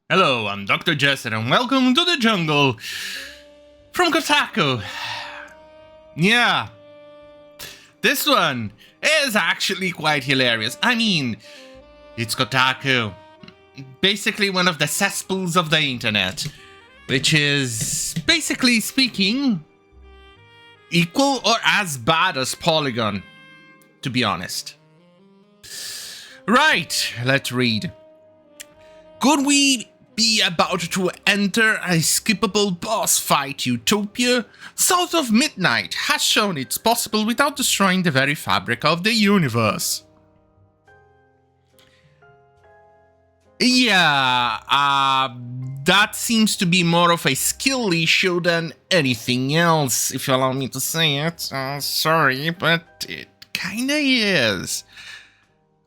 Hello, I'm Dr. Jester and welcome to the jungle from Kotaku. Yeah, this one is actually quite hilarious. I mean, it's Kotaku, basically one of the cesspools of the internet, which is, basically speaking, equal or as bad as Polygon, to be honest. Right, let's read. Could we be about to enter a skippable boss fight utopia? South of Midnight has shown it's possible without destroying the very fabric of the universe. Yeah, that seems to be more of a skill issue than anything else, if you allow me to say it. Sorry, but it kinda is.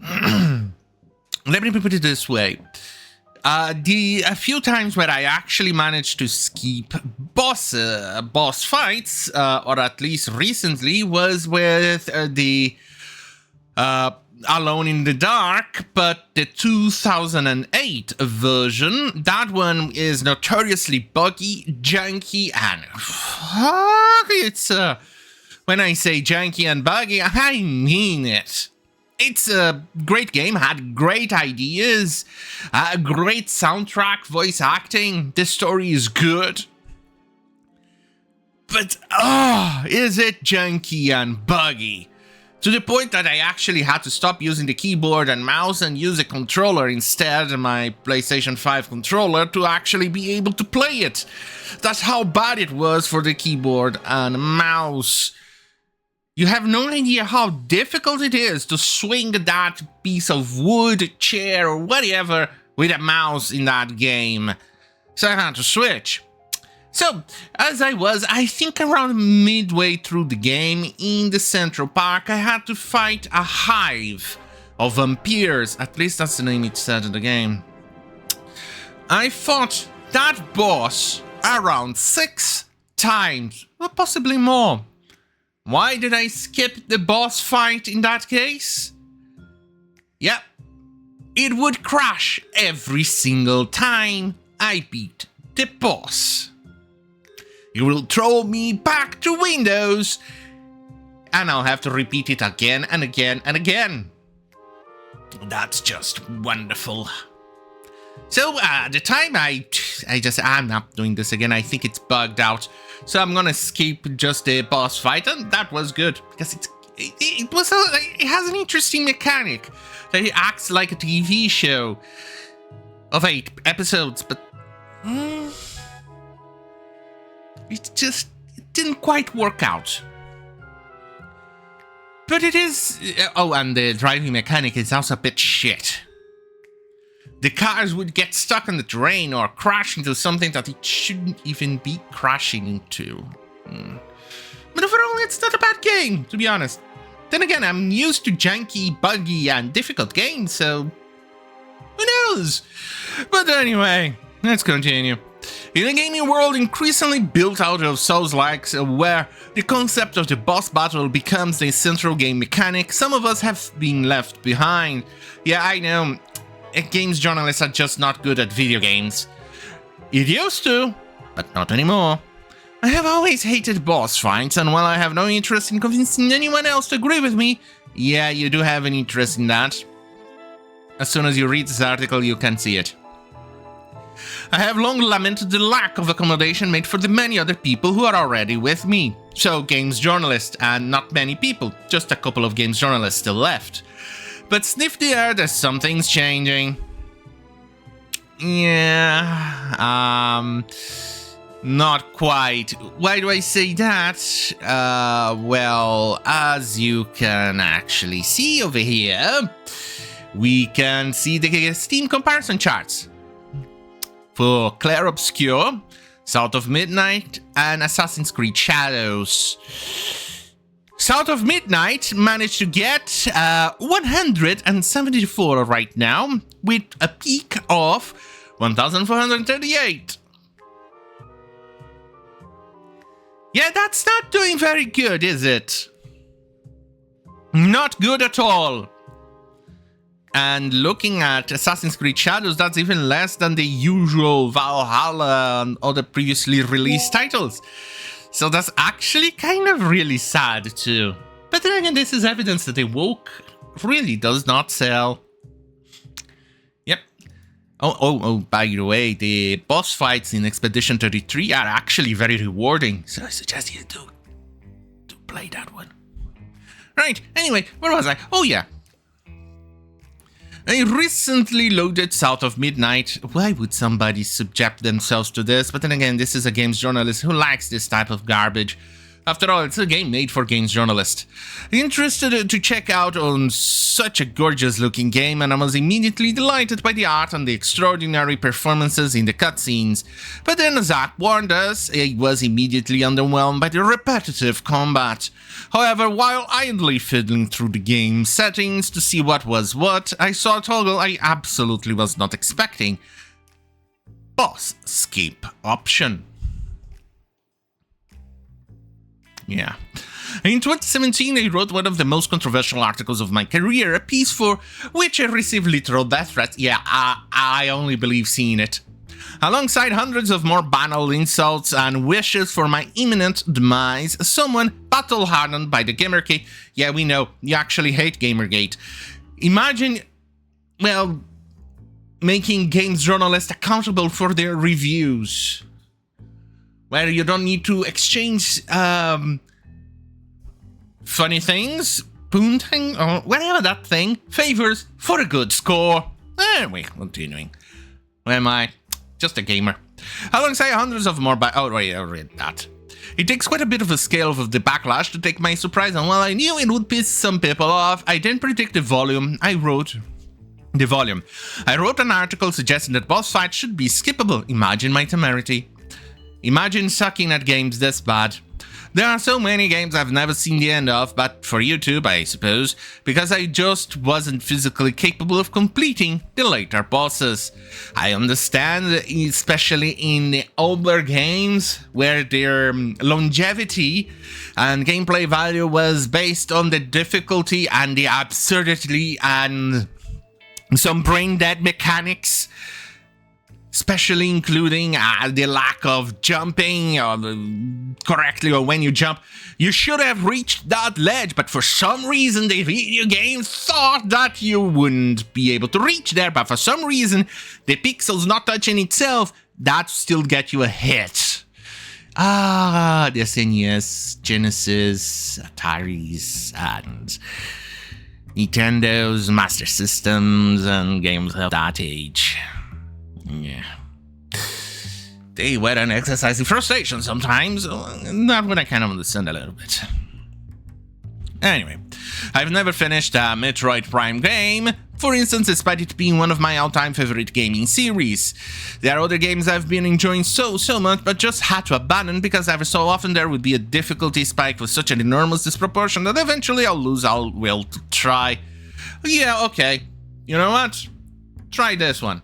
Let me put it this way. A few times where I actually managed to skip boss fights, or at least recently, was with the Alone in the Dark, but the 2008 version. That one is notoriously buggy, janky, and it's when I say janky and buggy, I mean it. It's a great game, had great ideas, a great soundtrack, voice acting, the story is good. But, is it janky and buggy? To the point that I actually had to stop using the keyboard and mouse and use a controller instead of my PlayStation 5 controller to actually be able to play it. That's how bad it was for the keyboard and mouse. You have no idea how difficult it is to swing that piece of wood, chair, or whatever with a mouse in that game. So I had to switch. So, as I think around midway through the game, in the Central Park, I had to fight a hive of vampires. At least that's the name it said in the game. I fought that boss around 6 times, or possibly more. Why did I skip the boss fight in that case? Yep, it would crash every single time I beat the boss. It will throw me back to Windows, and I'll have to repeat it again and again and again. That's just wonderful. So at the time I'm not doing this again. I think it's bugged out. So I'm gonna skip just the boss fight, and that was good because it has an interesting mechanic that it acts like a TV show of 8 episodes, but it didn't quite work out. But it is. Oh, and the driving mechanic is also a bit shit. The cars would get stuck on the terrain or crash into something that it shouldn't even be crashing into. But overall, it's not a bad game, to be honest. Then again, I'm used to janky, buggy, and difficult games, so who knows? But anyway, let's continue. In a gaming world increasingly built out of Souls-likes, where the concept of the boss battle becomes the central game mechanic, some of us have been left behind. Yeah, I know. Games journalists are just not good at video games. It used to, but not anymore. I have always hated boss fights, and while I have no interest in convincing anyone else to agree with me, yeah, you do have an interest in that. As soon as you read this article, you can see it. I have long lamented the lack of accommodation made for the many other people who are already with me. So, games journalists, and not many people, just a couple of games journalists still left. But sniff the air, there's some things changing. Yeah, not quite. Why do I say that? Well, as you can actually see over here, we can see the Steam comparison charts. For Clair Obscur, South of Midnight, and Assassin's Creed Shadows. South of Midnight managed to get 174 right now, with a peak of 1,438. Yeah, that's not doing very good, is it? Not good at all. And looking at Assassin's Creed Shadows, that's even less than the usual Valhalla and other previously released titles. So that's actually kind of really sad too. But then again, this is evidence that Evoke really does not sell. Yep. Oh, by the way, the boss fights in Expedition 33 are actually very rewarding. So I suggest you to play that one. Right, anyway, where was I? Oh yeah. I recently loaded South of Midnight. Why would somebody subject themselves to this? But then again, this is a games journalist who likes this type of garbage. After all, it's a game made for games journalists. Interested to check out on such a gorgeous looking game, and I was immediately delighted by the art and the extraordinary performances in the cutscenes. But then Zach warned us he was immediately underwhelmed by the repetitive combat. However, while idly fiddling through the game settings to see what was what, I saw a toggle I absolutely was not expecting. Boss skip option. Yeah. In 2017, I wrote one of the most controversial articles of my career, a piece for which I received literal death threats. Yeah, I only believe seeing it. Alongside hundreds of more banal insults and wishes for my imminent demise, someone battle-hardened by the Gamergate. Yeah, we know, you actually hate Gamergate. Imagine, well, making games journalists accountable for their reviews, where you don't need to exchange funny things, boonting, or whatever that thing, favors for a good score. Anyway, continuing. Where am I? Just a gamer. Alongside hundreds of more I read that. It takes quite a bit of a scale of the backlash to take my surprise, and while I knew it would piss some people off, I didn't predict the volume. I wrote an article suggesting that boss fights should be skippable. Imagine my temerity. Imagine sucking at games this bad. There are so many games I've never seen the end of, but for YouTube, I suppose, because I just wasn't physically capable of completing the later bosses. I understand, especially in the older games, where their longevity and gameplay value was based on the difficulty and the absurdity and some brain-dead mechanics, especially including the lack of jumping correctly, or when you jump, you should have reached that ledge, but for some reason the video game thought that you wouldn't be able to reach there, but for some reason the pixels not touching itself, that still get you a hit. The SNES, Genesis, Ataris, and Nintendo's Master Systems and games of that age. Yeah. They were an exercise in frustration sometimes. That one I kind of understand a little bit. Anyway, I've never finished a Metroid Prime game, for instance, despite it being one of my all-time favorite gaming series. There are other games I've been enjoying so much, but just had to abandon because every so often there would be a difficulty spike with such an enormous disproportion that eventually I'll lose all will to try. Yeah, okay. You know what? Try this one.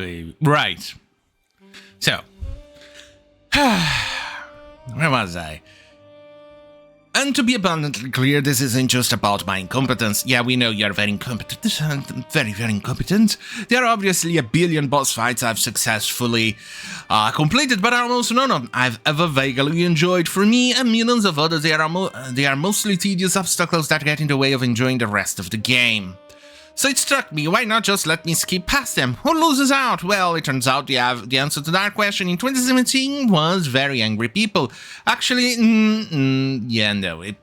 exactly. Right. So, where was I? And to be abundantly clear, this isn't just about my incompetence. Yeah, we know you're very incompetent. Very, very incompetent. There are obviously a billion boss fights I've successfully completed, but almost none of them I've ever vaguely enjoyed. For me and millions of others, they are mostly tedious obstacles that get in the way of enjoying the rest of the game. So it struck me, why not just let me skip past them? Who loses out? Well, it turns out the answer to that question in 2017 was very angry people. Actually,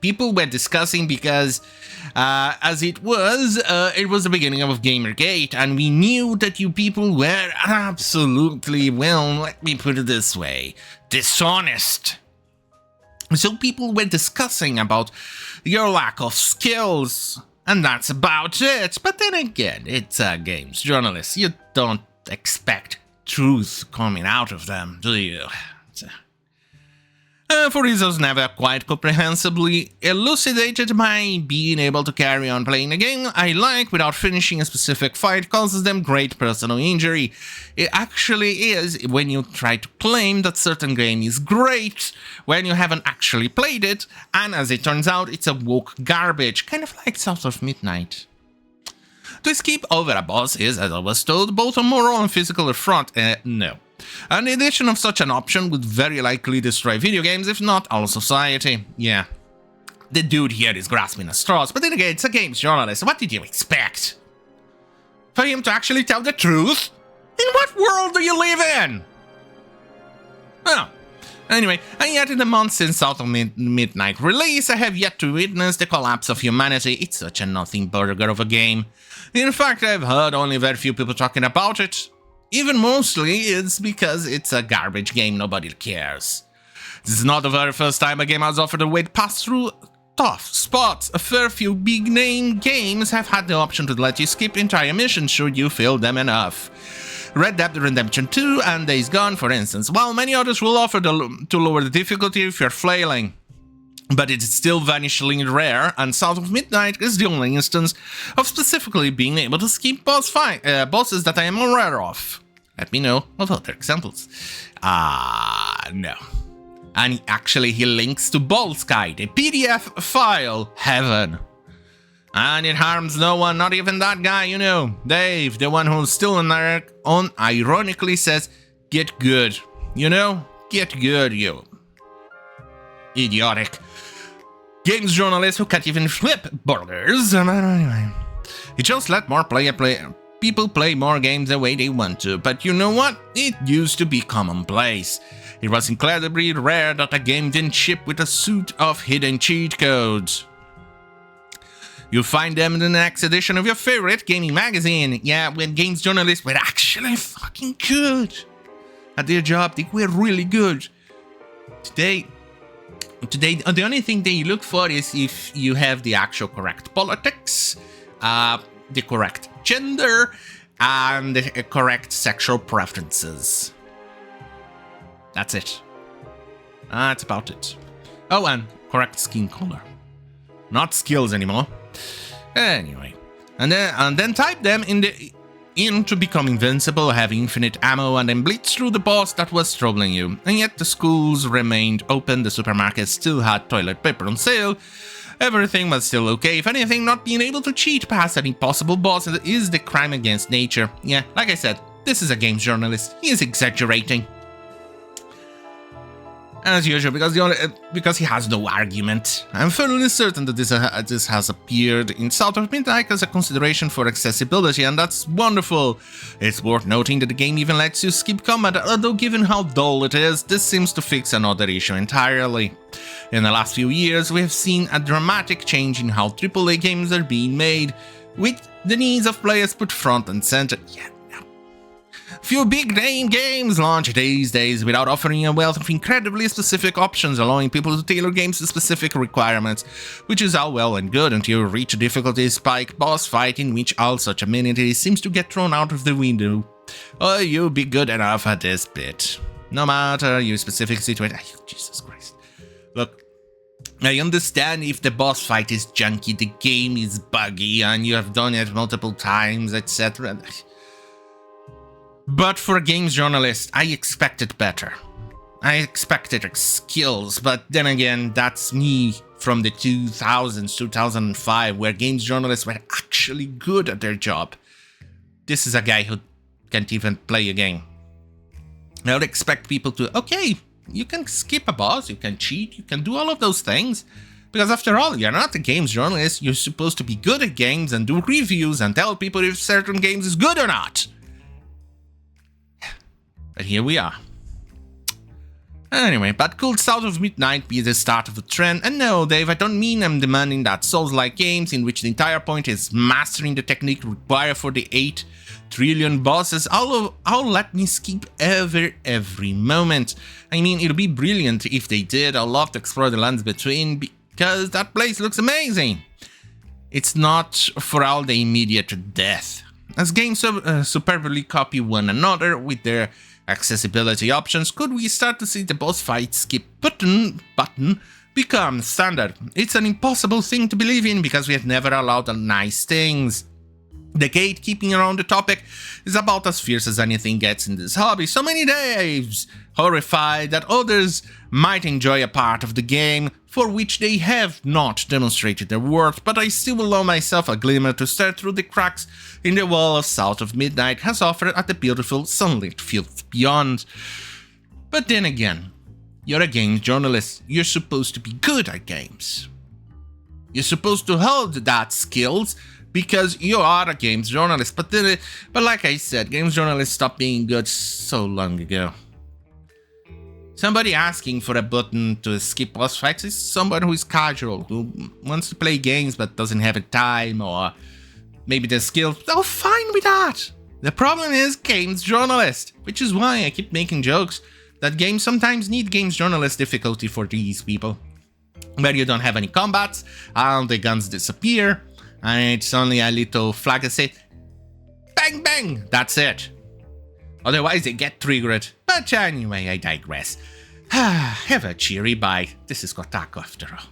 people were discussing because, as it was the beginning of Gamergate, and we knew that you people were absolutely, well, let me put it this way, dishonest. So people were discussing about your lack of skills. And that's about it. But then again, it's games journalists. You don't expect truth coming out of them, do you? For reasons never quite comprehensibly elucidated, my being able to carry on playing a game I like without finishing a specific fight causes them great personal injury. It actually is when you try to claim that certain game is great when you haven't actually played it, and as it turns out, it's a woke garbage, kind of like South of Midnight. To skip over a boss is, as I was told, both a moral and physical affront. No. And the addition of such an option would very likely destroy video games, if not all society. Yeah. The dude here is grasping at straws, but then again, it's a games journalist. What did you expect? For him to actually tell the truth? In what world do you live in? Oh. Anyway, and yet in the months since South of Midnight release, I have yet to witness the collapse of humanity. It's such a nothing burger of a game. In fact, I've heard only very few people talking about it. Even mostly, it's because it's a garbage game, nobody cares. This is not the very first time a game has offered a way to pass through tough spots. A fair few big-name games have had the option to let you skip entire missions should you fail them enough. Red Dead Redemption 2 and Days Gone, for instance, while many others will offer to lower the difficulty if you're flailing. But it's still vanishingly rare, and South of Midnight is the only instance of specifically being able to skip bosses that I am aware of. Let me know of other examples. No. And actually he links to Bolsky, the PDF file, heaven. And it harms no one, not even that guy, you know, Dave, the one who's still ironically says, get good, you know, get good, you idiotic games journalist who can't even flip burgers. Anyway, he just let more people play more games the way they want to, but you know what? It used to be commonplace. It was incredibly rare that a game didn't ship with a suite of hidden cheat codes. You'll find them in the next edition of your favorite gaming magazine. Yeah, when games journalists were actually fucking good at their job, they were really good. Today, the only thing they look for is if you have the actual correct politics, the correct gender, and the correct sexual preferences. That's it. That's about it. Oh, and correct skin color. Not skills anymore. Anyway, and then type them in to become invincible, have infinite ammo, and then blitz through the boss that was troubling you. And yet the schools remained open, the supermarket still had toilet paper on sale, everything was still okay. If anything, not being able to cheat past an impossible boss is the crime against nature. Yeah, like I said, this is a games journalist. He is exaggerating. As usual, because he has no argument. I'm fairly certain that this has appeared in South of Midnight as a consideration for accessibility, and that's wonderful. It's worth noting that the game even lets you skip combat, although given how dull it is, this seems to fix another issue entirely. In the last few years, we have seen a dramatic change in how AAA games are being made, with the needs of players put front and center. Yeah. Few big-name games launch these days without offering a wealth of incredibly specific options, allowing people to tailor games to specific requirements, which is all well and good until you reach a difficulty spike boss fight in which all such amenities seems to get thrown out of the window. Oh, you'll be good enough at this bit. No matter your specific situation. Oh, Jesus Christ. Look, I understand if the boss fight is junky, the game is buggy, and you have done it multiple times, etc. But for a games journalist, I expected better. I expected skills, but then again, that's me from the 2000s, 2005, where games journalists were actually good at their job. This is a guy who can't even play a game. I would expect people to, okay, you can skip a boss, you can cheat, you can do all of those things. Because after all, you're not a games journalist, you're supposed to be good at games and do reviews and tell people if certain games is good or not. But here we are. Anyway, but could South of Midnight be the start of a trend? And no, Dave, I don't mean I'm demanding that Souls-like games in which the entire point is mastering the technique required for the 8 trillion bosses. I'll let me skip every moment. I mean, it'll be brilliant if they did. I'd love to explore the lands between because that place looks amazing. It's not for all the immediate death. As games superbly copy one another with their accessibility options, could we start to see the boss fight skip button become standard? It's an impossible thing to believe in because we have never allowed nice things. The gatekeeping around the topic is about as fierce as anything gets in this hobby. So many Daves horrified that others might enjoy a part of the game for which they have not demonstrated their worth, but I still allow myself a glimmer to stare through the cracks in the wall South of Midnight has offered at the beautiful sunlit fields beyond. But then again, you're a games journalist, you're supposed to be good at games. You're supposed to hold that skills because you are a games journalist, but like I said, games journalists stopped being good so long ago. Somebody asking for a button to skip boss fights is somebody who is casual, who wants to play games but doesn't have the time or maybe the skills. Oh, fine with that. The problem is games journalist, which is why I keep making jokes that games sometimes need games journalist difficulty for these people. Where you don't have any combats, all the guns disappear, and it's only a little flag that says, bang bang, that's it. Otherwise they get triggered. But anyway, I digress. Have a cheery bye. This is Kotaku after all.